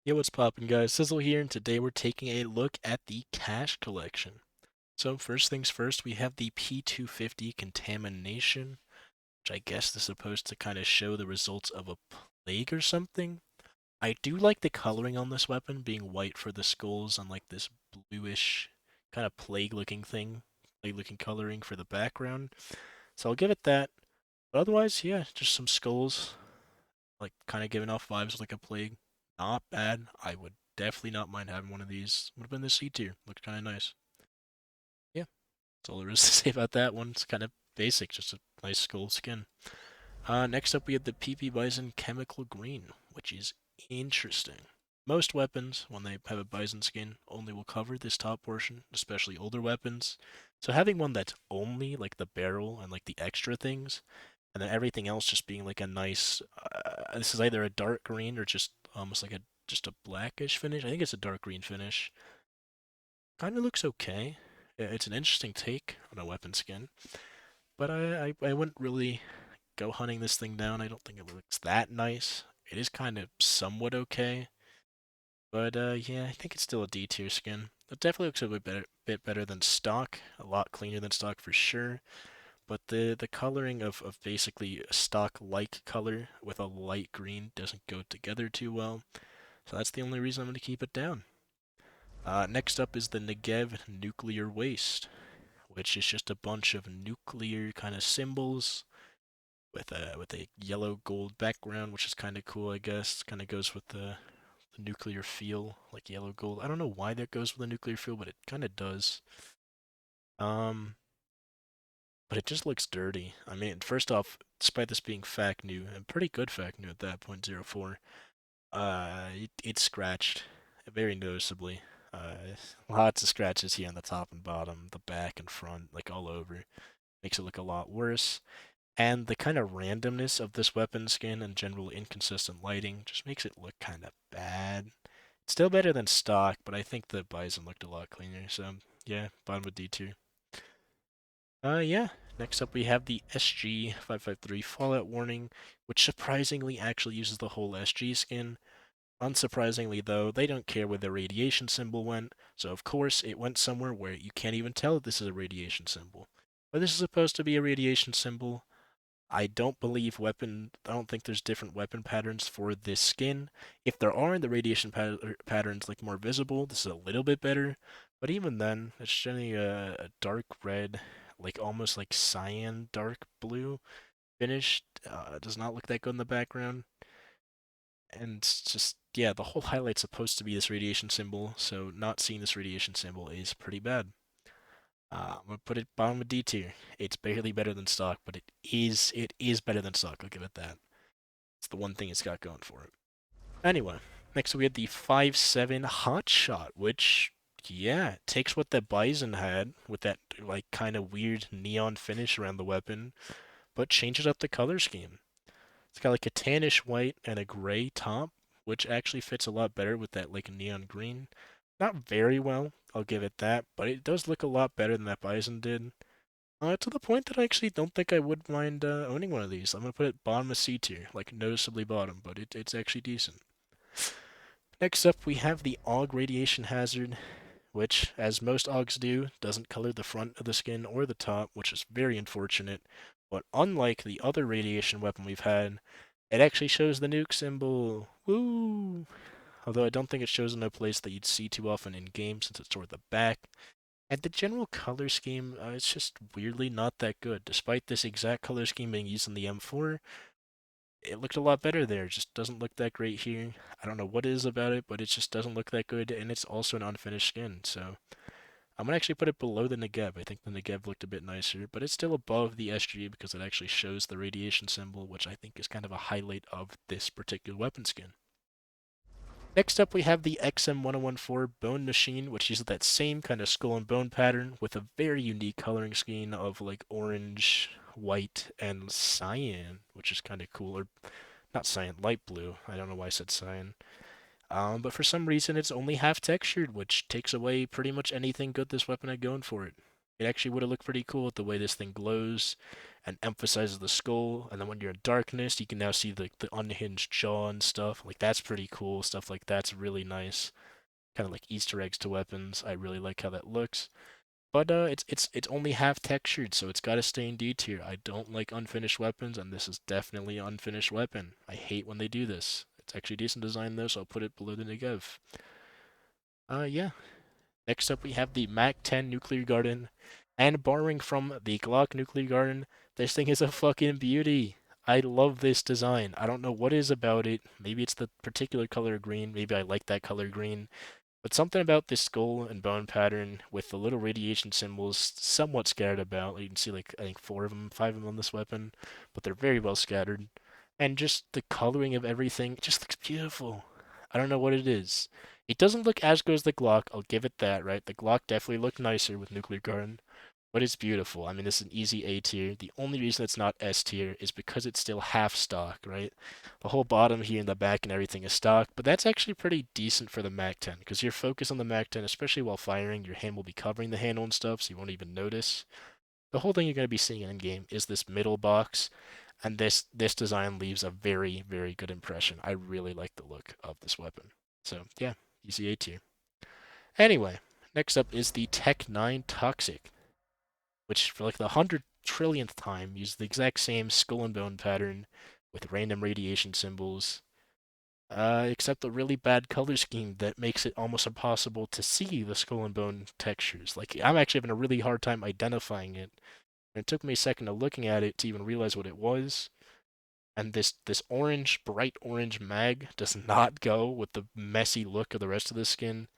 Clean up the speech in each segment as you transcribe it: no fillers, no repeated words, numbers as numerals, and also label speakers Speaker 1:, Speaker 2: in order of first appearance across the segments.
Speaker 1: Yo, what's poppin', guys? Szyl here, and today we're taking a look at the cash collection. So first things first, we have the P250 Contamination, which I guess is supposed to kind of show the results of a plague or something. I do like the coloring on this weapon, being white for the skulls and like this bluish kind of plague-looking thing, plague-looking coloring for the background. So I'll give it that. But otherwise, yeah, just some skulls, like kind of giving off vibes like a plague. Not bad. I would definitely not mind having one of these. Would have been the C tier. Looked kind of nice. Yeah, that's all there is to say about that one. It's kind of basic, just a nice skull skin. Next up, we have the PP Bison Chemical Green, which is interesting. Most weapons, when they have a Bison skin, only will cover this top portion, especially older weapons. So having one that's only like the barrel and like the extra things, and then everything else just being like a nice, this is either a dark green or just almost like just a blackish finish. I think it's a dark green finish. Kind of looks okay. It's an interesting take on a weapon skin, but I wouldn't really go hunting this thing down. I don't think it looks that nice. It is kind of somewhat okay, but yeah, I think it's still a D tier skin. It definitely looks a bit better than stock, a lot cleaner than stock for sure. But the coloring of basically a stock-like color with a light green doesn't go together too well. So that's the only reason I'm going to keep it down. Next up is the Negev Nuclear Waste, which is just a bunch of nuclear kind of symbols with a yellow gold background, which is kind of cool, I guess. Kind of goes with the nuclear feel, like yellow gold. I don't know why that goes with the nuclear feel, but it kind of does. Um, but it just looks dirty. I mean, first off, despite this being fact new, and pretty good fact new at that point, 04, it's scratched very noticeably. Lots of scratches here on the top and bottom, the back and front, like all over. Makes it look a lot worse. And the kind of randomness of this weapon skin and general inconsistent lighting just makes it look kind of bad. It's still better than stock, but I think the Bison looked a lot cleaner, so yeah, bottom of D2. Yeah. Next up, we have the SG553 Fallout Warning, which surprisingly actually uses the whole SG skin. Unsurprisingly, though, they don't care where the radiation symbol went, so of course it went somewhere where you can't even tell that this is a radiation symbol. But this is supposed to be a radiation symbol. I don't think there's different weapon patterns for this skin. If there are, the radiation patterns like more visible. This is a little bit better, but even then, it's generally a dark red, like almost like cyan dark blue finish. Does not look that good in the background, and just yeah, the whole highlight's supposed to be this radiation symbol, so not seeing this radiation symbol is pretty bad. I'm gonna put it bottom of D tier. It's barely better than stock, but it is better than stock. I'll give it that. It's the one thing it's got going for it. Anyway, next we had the 5.7 Hotshot, which yeah, takes what the Bison had with that like kind of weird neon finish around the weapon, but changes up the color scheme. It's got like a tannish white and a gray top, which actually fits a lot better with that like neon green. Not very well, I'll give it that, but it does look a lot better than that Bison did. To the point that I actually don't think I would mind owning one of these. I'm gonna put it bottom of C tier, like noticeably bottom, but it's actually decent. Next up, we have the AUG Radiation Hazard, which, as most AUGs do, doesn't color the front of the skin or the top, which is very unfortunate. But unlike the other radiation weapon we've had, it actually shows the nuke symbol. Woo! Although I don't think it shows in a place that you'd see too often in game since it's toward the back. And the general color scheme, it's just weirdly not that good. Despite this exact color scheme being used in the M4, it looked a lot better there. It just doesn't look that great here. I don't know what it is about it, but it just doesn't look that good, and it's also an unfinished skin, so I'm gonna actually put it below the Negev. I think the Negev looked a bit nicer, but it's still above the SG because it actually shows the radiation symbol, which I think is kind of a highlight of this particular weapon skin. Next up, we have the XM1014 Bone Machine, which uses that same kind of skull and bone pattern with a very unique coloring scheme of like orange, white, and cyan, which is kind of cool. Or not cyan, light blue. I don't know why I said cyan. But for some reason, it's only half textured, which takes away pretty much anything good this weapon had going for it. It actually would have looked pretty cool with the way this thing glows, and emphasizes the skull. And then when you're in darkness, you can now see the unhinged jaw and stuff. Like that's pretty cool. Stuff like that's really nice. Kind of like Easter eggs to weapons. I really like how that looks. But it's only half textured, so it's got to stay in D tier. I don't like unfinished weapons, and this is definitely an unfinished weapon. I hate when they do this. It's actually decent design though, so I'll put it below the Negev. Yeah. Next up, we have the MAC-10 Nuclear Garden, and borrowing from the Glock Nuclear Garden, this thing is a fucking beauty. I love this design. I don't know what is about it. Maybe it's the particular color green. Maybe I like that color green. But something about this skull and bone pattern with the little radiation symbols somewhat scattered about. You can see like I think 4 of them, 5 of them on this weapon, but they're very well scattered. And just the coloring of everything it just looks beautiful. I don't know what it is. It doesn't look as good as the Glock, I'll give it that, right? The Glock definitely looked nicer with Nuclear Garden, but it's beautiful. I mean, this is an easy A tier. The only reason it's not S tier is because it's still half stock, right? The whole bottom here and the back and everything is stock, but that's actually pretty decent for the MAC-10 because you're focused on the MAC-10, especially while firing. Your hand will be covering the handle and stuff, so you won't even notice. The whole thing you're going to be seeing in game is this middle box, and this design leaves a very, very good impression. I really like the look of this weapon. So yeah, easy A tier. Anyway, next up is the Tech9 Toxic, which for like the 100 trillionth time uses the exact same skull and bone pattern with random radiation symbols, except a really bad color scheme that makes it almost impossible to see the skull and bone textures. Like I'm actually having a really hard time identifying it. And it took me a second of looking at it to even realize what it was. And this orange, bright orange mag does not go with the messy look of the rest of the skin.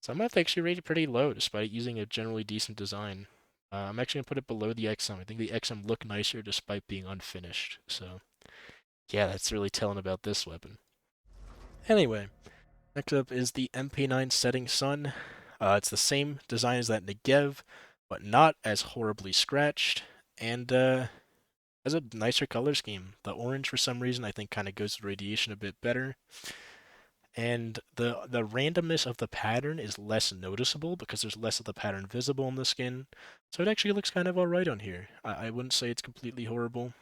Speaker 1: So I'm gonna have to actually rate it pretty low, despite using a generally decent design. I'm actually gonna put it below the XM. I think the XM look nicer despite being unfinished. So yeah, that's really telling about this weapon. Anyway, next up is the MP9 Setting Sun. It's the same design as that Negev, but not as horribly scratched, and has a nicer color scheme. The orange, for some reason, I think kind of goes with radiation a bit better. And the randomness of the pattern is less noticeable because there's less of the pattern visible on the skin. So it actually looks kind of alright on here. I wouldn't say it's completely horrible.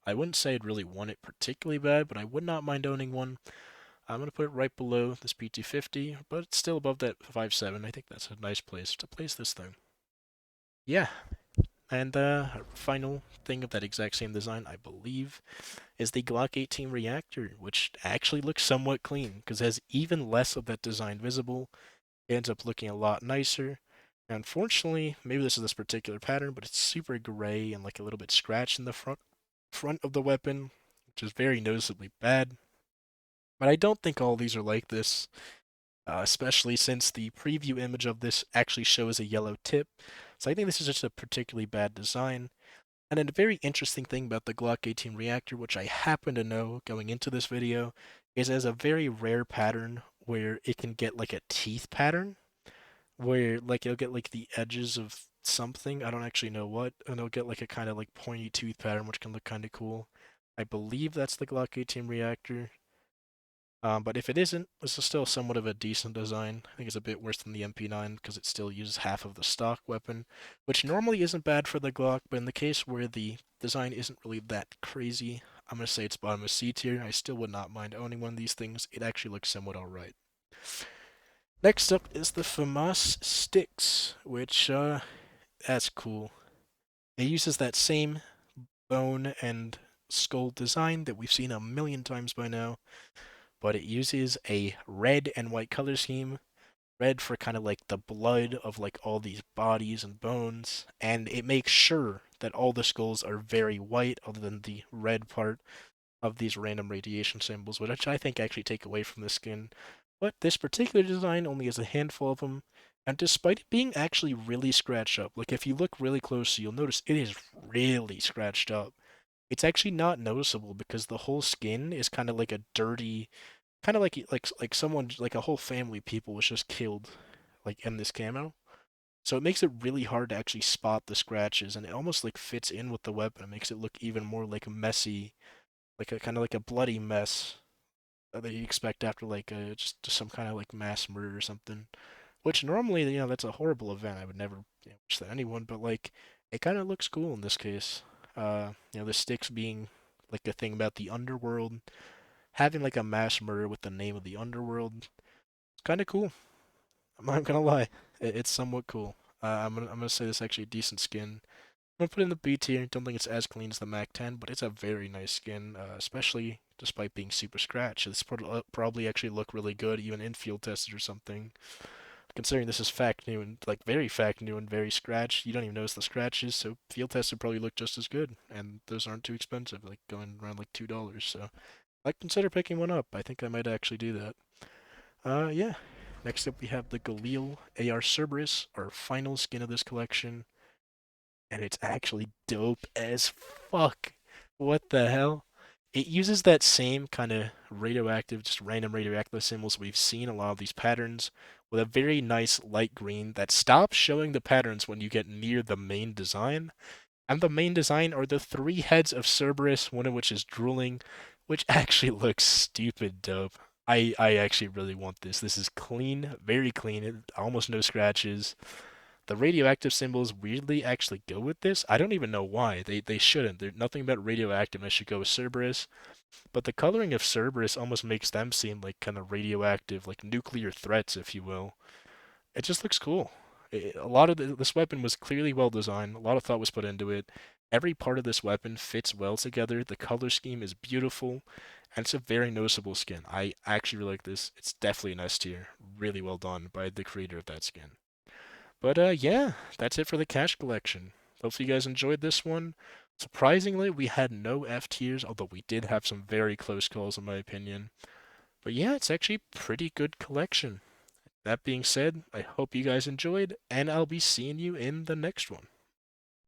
Speaker 1: I wouldn't say I'd really want it particularly bad, but I would not mind owning one. I'm going to put it right below this PT50, but it's still above that 5.7. I think that's a nice place to place this thing. Yeah, and final thing of that exact same design, I believe, is the Glock 18 Reactor, which actually looks somewhat clean because it has even less of that design visible. It ends up looking a lot nicer. And unfortunately, maybe this is this particular pattern, but it's super gray and like a little bit scratched in the front of the weapon, which is very noticeably bad. But I don't think all these are like this, especially since the preview image of this actually shows a yellow tip. So I think this is just a particularly bad design. And then a very interesting thing about the Glock 18 Reactor, which I happen to know going into this video, is it has a very rare pattern where it can get like a teeth pattern, where like it'll get like the edges of something, I don't actually know what, and it'll get like a kind of like pointy tooth pattern, which can look kind of cool. I believe that's the Glock 18 Reactor. But if it isn't, this is still somewhat of a decent design. I think it's a bit worse than the MP9 because it still uses half of the stock weapon, which normally isn't bad for the Glock, but in the case where the design isn't really that crazy, I'm going to say it's bottom of C tier. I still would not mind owning one of these things. It actually looks somewhat alright. Next up is the Famas Stixx, which, that's cool. It uses that same bone and skull design that we've seen a million times by now, but it uses a red and white color scheme. Red for kind of like the blood of like all these bodies and bones, and it makes sure that all the skulls are very white other than the red part of these random radiation symbols, which I think actually take away from the skin. But this particular design only has a handful of them, and despite it being actually really scratched up, like if you look really closely, you'll notice it is really scratched up. It's actually not noticeable because the whole skin is kind of like a dirty, kind of like someone like a whole family of people was just killed, like in this camo. So it makes it really hard to actually spot the scratches, and it almost like fits in with the weapon. It makes it look even more like messy, like a kind of like a bloody mess that you expect after like just some kind of like mass murder or something. Which normally, that's a horrible event. I would never wish that anyone, but like it kind of looks cool in this case. The Stixx being like a thing about the underworld, having like a mass murder with the name of the underworld. It's kind of cool. I'm not gonna lie, it's somewhat cool. I'm gonna say this is actually a decent skin. I'm gonna put it in the B tier. Don't think it's as clean as the Mac 10, but it's a very nice skin, especially despite being super scratch. This probably actually look really good even in field tested or something. Considering this is fact new and like very fact new and very scratch, you don't even notice the scratches. So field tested probably look just as good, and those aren't too expensive, like going around like $2. So I'd consider picking one up. I think I might actually do that. Yeah. Next up, we have the Galil Ar Cerberus, our final skin of this collection, and it's actually dope as fuck. What the hell? It uses that same kind of radioactive, just random radioactive symbols we've seen a lot of these patterns, with a very nice light green that stops showing the patterns when you get near the main design. And the main design are the three heads of Cerberus, one of which is drooling, which actually looks stupid dope. I actually really want this. This is clean, very clean, almost no scratches. The radioactive symbols weirdly actually go with this. I don't even know why. They shouldn't. There's nothing about radioactiveness should go with Cerberus. But the coloring of Cerberus almost makes them seem like kind of radioactive, like nuclear threats, if you will. It just looks cool. A lot of this weapon was clearly well designed. A lot of thought was put into it. Every part of this weapon fits well together. The color scheme is beautiful, and it's a very noticeable skin. I actually really like this. It's definitely an S tier. Really well done by the creator of that skin. But yeah, that's it for the cash collection. Hopefully you guys enjoyed this one. Surprisingly, we had no F tiers, although we did have some very close calls in my opinion. But yeah, it's actually a pretty good collection. That being said, I hope you guys enjoyed, and I'll be seeing you in the next one.